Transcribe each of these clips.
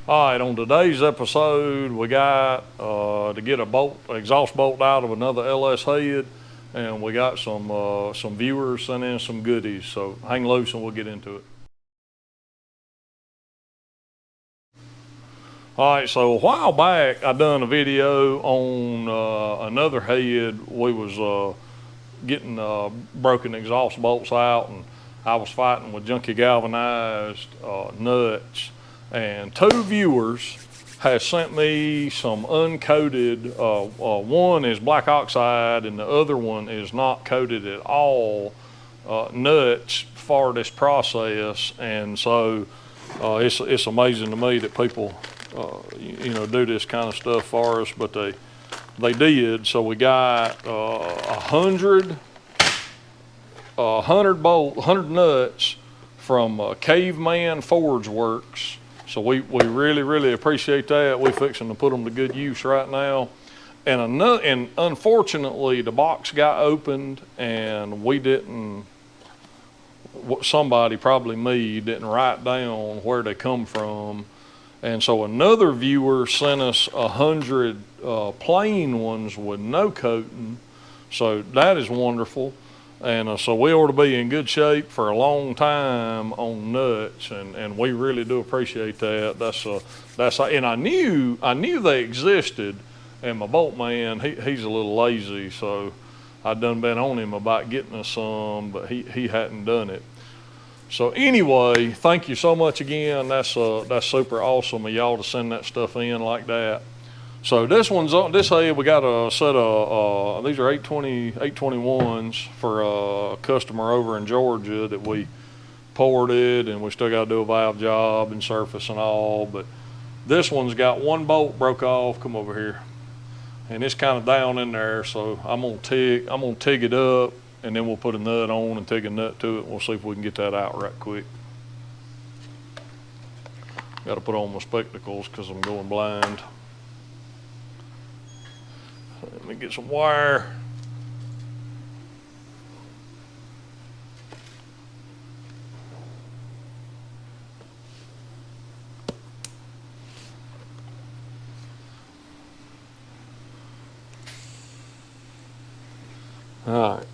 All right, on today's episode, we got to get a exhaust bolt out of another LS head, and we got some viewers sent in some goodies. So hang loose and we'll get into it. All right, so a while back, I done a video on another head. We was getting broken exhaust bolts out, and I was fighting with junky galvanized nuts. And two viewers has sent me some uncoated, one is black oxide and the other one is not coated at all, nuts for this process. And so it's amazing to me that people do this kind of stuff for us, but they did. So we got 100 nuts from Caveman Forge Works. So we really appreciate that. We're fixing to put them to good use right now. And unfortunately, the box got opened and we didn't, somebody, probably me, didn't write down where they come from. And so another viewer sent us 100 plain ones with no coating. So that is wonderful. And so we ought to be in good shape for a long time on nuts, and we really do appreciate that. And I knew they existed, and my bolt man, he's a little lazy, so I done been on him about getting us some, but he hadn't done it. So anyway, thank you so much again. That's super awesome of y'all to send that stuff in like that. So this head, we got a set of, these are 821s for a customer over in Georgia that we ported, and we still got to do a valve job and surface and all. But this one's got one bolt broke off. Come over here. And it's kind of down in there, so I'm gonna TIG it up, and then we'll put a nut on and TIG a nut to it. We'll see if we can get that out right quick. Got to put on my spectacles because I'm going blind. Let me get some wire. All right.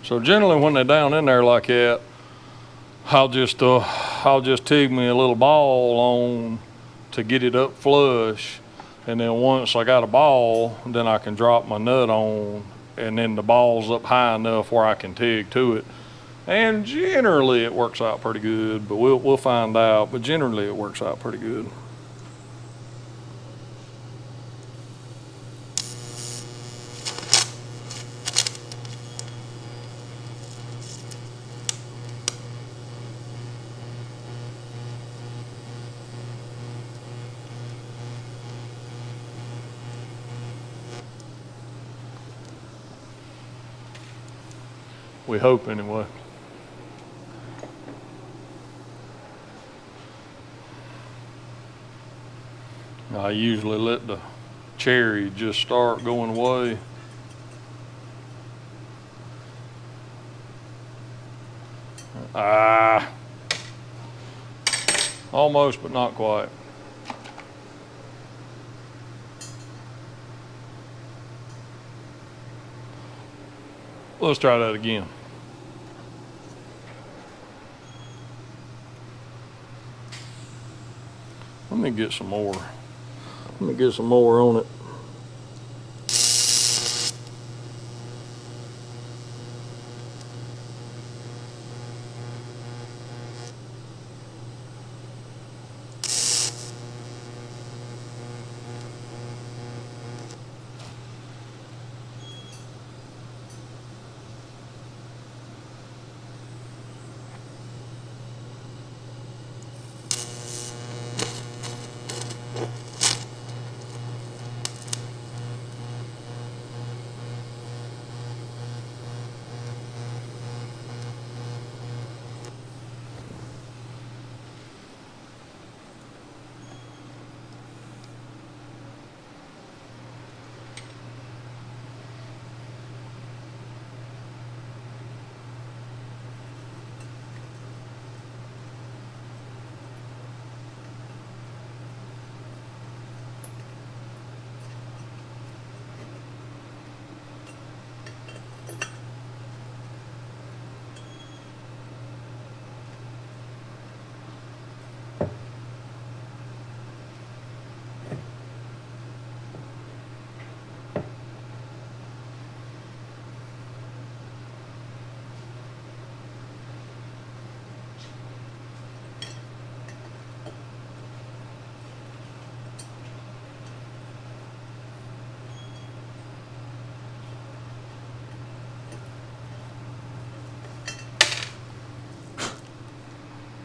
So generally when they're down in there like that, I'll just TIG me a little ball on to get it up flush, and then once I got a ball, then I can drop my nut on, and then the ball's up high enough where I can TIG to it. And generally it works out pretty good, but we'll find out. But generally it works out pretty good. We hope anyway. I usually let the cherry just start going away. Almost, but not quite. Let's try that again. Let me get some more. Let me get some more on it.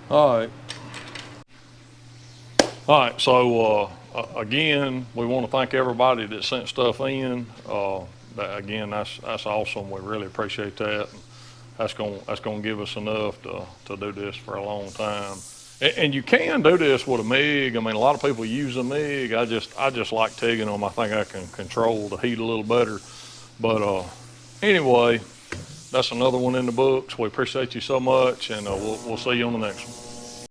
All right. All right, so again, we want to thank everybody that sent stuff in. Again, that's awesome. We really appreciate that. That's gonna give us enough to do this for a long time. And you can do this with a MIG. I mean, a lot of people use a MIG. I just like TIGging them. I think I can control the heat a little better. But anyway, that's another one in the books. We appreciate you so much, and we'll see you on the next one.